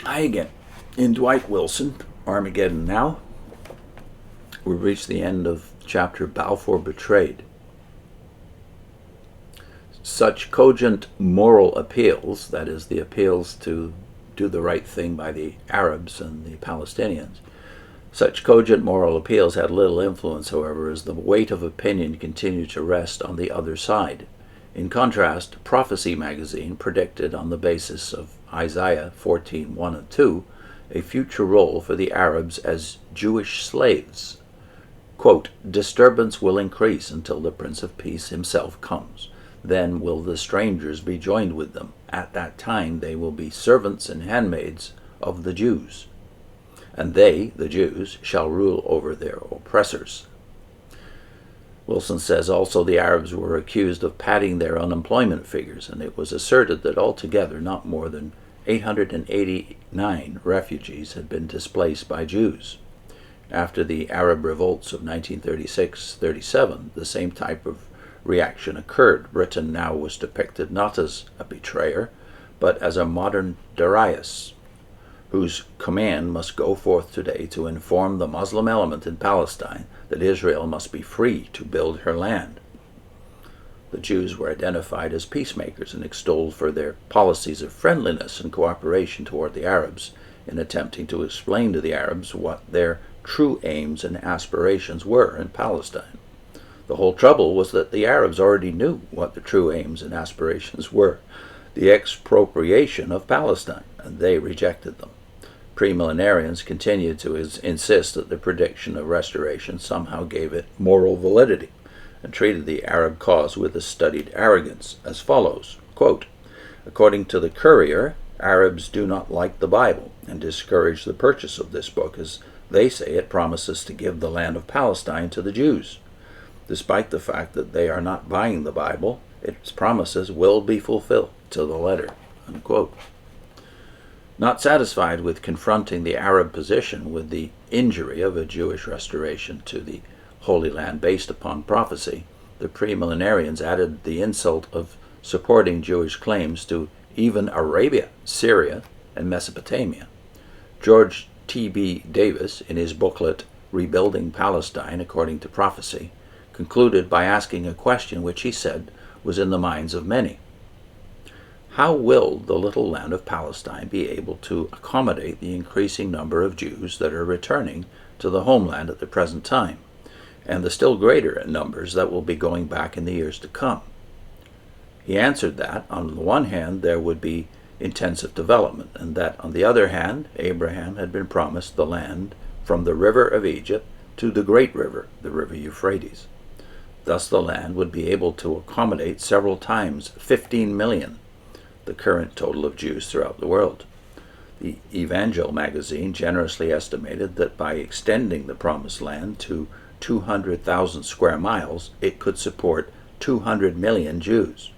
Hi again. In Dwight Wilson, Armageddon Now, we've reached the end of chapter Balfour Betrayed. Such cogent moral appeals, that is, the appeals to do the right thing by the Arabs and the Palestinians, such cogent moral appeals had little influence, however, as the weight of opinion continued to rest on the other side. In contrast, Prophecy magazine predicted on the basis of Isaiah 14:1 and 2 a future role for the Arabs as Jewish slaves. Quote, "Disturbance will increase until the Prince of Peace himself comes. Then will the strangers be joined with them. At that time they will be servants and handmaids of the Jews. And they, the Jews, shall rule over their oppressors." Wilson says also the Arabs were accused of padding their unemployment figures, and it was asserted that altogether not more than 889 refugees had been displaced by Jews. After the Arab revolts of 1936-37, the same type of reaction occurred. Britain now was depicted not as a betrayer, but as a modern Darius, whose command must go forth today to inform the Muslim element in Palestine that Israel must be free to build her land. The Jews were identified as peacemakers and extolled for their policies of friendliness and cooperation toward the Arabs in attempting to explain to the Arabs what their true aims and aspirations were in Palestine. The whole trouble was that the Arabs already knew what the true aims and aspirations were: the expropriation of Palestine, and they rejected them. Premillenarians continued to insist that the prediction of restoration somehow gave it moral validity, and treated the Arab cause with a studied arrogance as follows, quote, "According to the Courier, Arabs do not like the Bible and discourage the purchase of this book, as they say it promises to give the land of Palestine to the Jews. Despite the fact that they are not buying the Bible, its promises will be fulfilled to the letter," unquote. Not satisfied with confronting the Arab position with the injury of a Jewish restoration to the Holy Land based upon prophecy, the premillenarians added the insult of supporting Jewish claims to even Arabia, Syria, and Mesopotamia. George T.B. Davis, in his booklet Rebuilding Palestine According to Prophecy, concluded by asking a question which he said was in the minds of many. How will the little land of Palestine be able to accommodate the increasing number of Jews that are returning to the homeland at the present time, and the still greater numbers that will be going back in the years to come? He answered that, on the one hand, there would be intensive development, and that, on the other hand, Abraham had been promised the land from the river of Egypt to the great river, the river Euphrates. Thus the land would be able to accommodate several times 15 million, the current total of Jews throughout the world. The Evangel magazine generously estimated that by extending the Promised Land to 200,000 square miles, it could support 200 million Jews.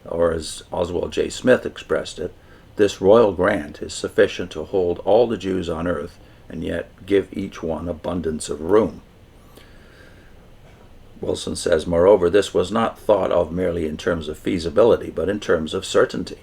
Or as Oswald J. Smith expressed it, this royal grant is sufficient to hold all the Jews on earth and yet give each one abundance of room. Wilson says, moreover, this was not thought of merely in terms of feasibility, but in terms of certainty.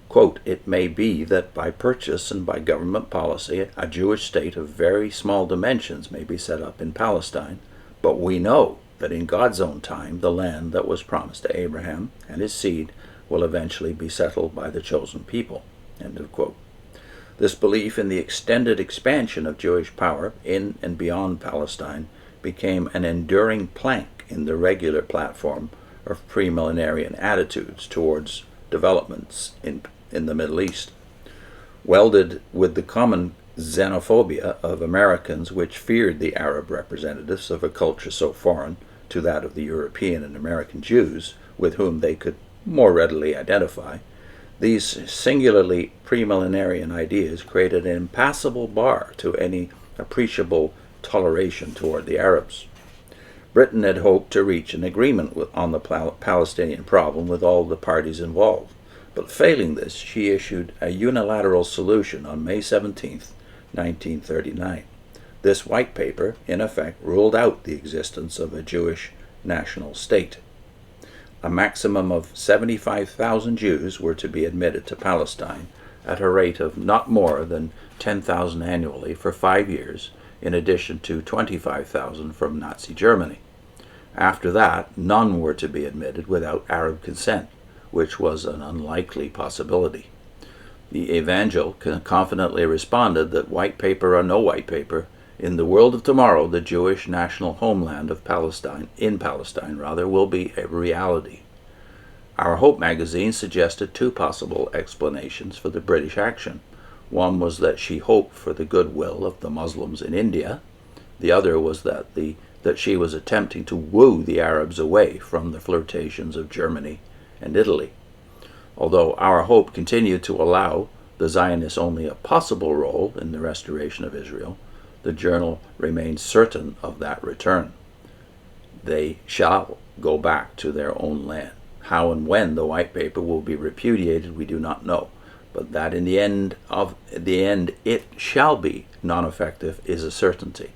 Quote, "It may be that by purchase and by government policy, a Jewish state of very small dimensions may be set up in Palestine, but we know that in God's own time, the land that was promised to Abraham and his seed will eventually be settled by the chosen people." End of quote. This belief in the extended expansion of Jewish power in and beyond Palestine became an enduring plank in the regular platform of premillenarian attitudes towards developments in the Middle East. Welded with the common xenophobia of Americans, which feared the Arab representatives of a culture so foreign to that of the European and American Jews, with whom they could more readily identify, these singularly premillenarian ideas created an impassable bar to any appreciable toleration toward the Arabs. Britain had hoped to reach an agreement on the Palestinian problem with all the parties involved, but failing this, she issued a unilateral solution on May 17, 1939. This white paper, in effect, ruled out the existence of a Jewish national state. A maximum of 75,000 Jews were to be admitted to Palestine, at a rate of not more than 10,000 annually for 5 years, in addition to 25,000 from Nazi Germany. After that, none were to be admitted without Arab consent, which was an unlikely possibility. The Evangel confidently responded that white paper or no white paper, in the world of tomorrow, the Jewish national homeland of Palestine, will be a reality. Our Hope magazine suggested two possible explanations for the British action. One was that she hoped for the goodwill of the Muslims in India. The other was that she was attempting to woo the Arabs away from the flirtations of Germany and Italy. Although Our Hope continued to allow the Zionists only a possible role in the restoration of Israel, the journal remains certain of that return. They shall go back to their own land. How and when the white paper will be repudiated, we do not know, but that in the end it shall be non-effective is a certainty.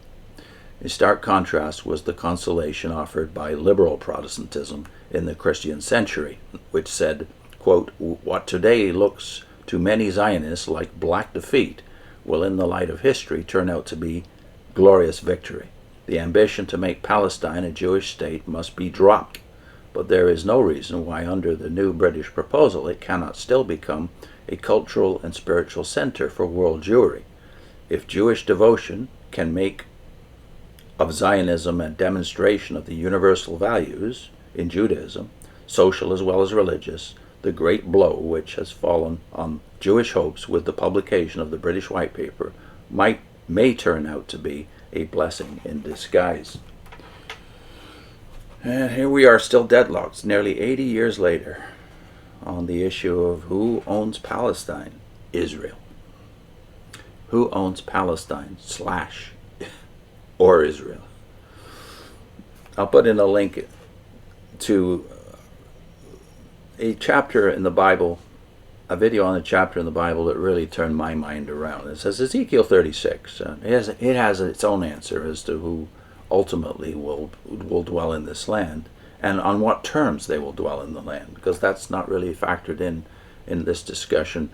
In stark contrast was the consolation offered by liberal Protestantism in the Christian century, which said, quote, "What today looks to many Zionists like black defeat will in the light of history turn out to be glorious victory. The ambition to make Palestine a Jewish state must be dropped, but there is no reason why under the new British proposal it cannot still become a cultural and spiritual center for world Jewry. If Jewish devotion can make of Zionism a demonstration of the universal values in Judaism, social as well as religious, the great blow which has fallen on Jewish hopes with the publication of the British White Paper may turn out to be a blessing in disguise." And here we are, still deadlocked, nearly 80 years later, on the issue of who owns Palestine. Israel. Who owns Palestine / or Israel? I'll put in a link to a chapter in the Bible, a video on a chapter in the Bible that really turned my mind around. It says Ezekiel 36. It has its own answer as to who ultimately will dwell in this land and on what terms they will dwell in the land, because that's not really factored in this discussion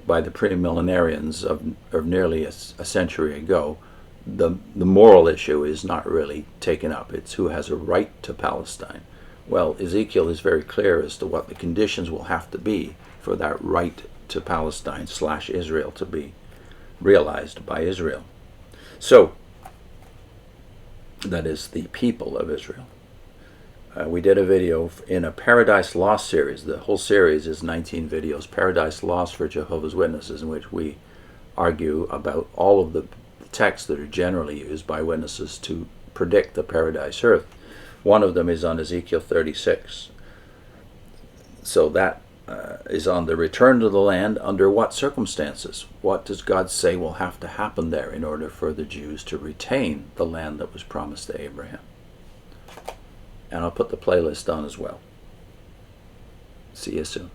by the premillenarians of nearly a century ago. The moral issue is not really taken up. It's who has a right to Palestine. Well, Ezekiel is very clear as to what the conditions will have to be for that right to Palestine / Israel to be realized by Israel. So, that is the people of Israel. We did a video in a Paradise Lost series. The whole series is 19 videos, Paradise Lost for Jehovah's Witnesses, in which we argue about all of the texts that are generally used by witnesses to predict the Paradise Earth. One of them is on Ezekiel 36. So that is on the return to the land under what circumstances? What does God say will have to happen there in order for the Jews to retain the land that was promised to Abraham? And I'll put the playlist on as well. See you soon.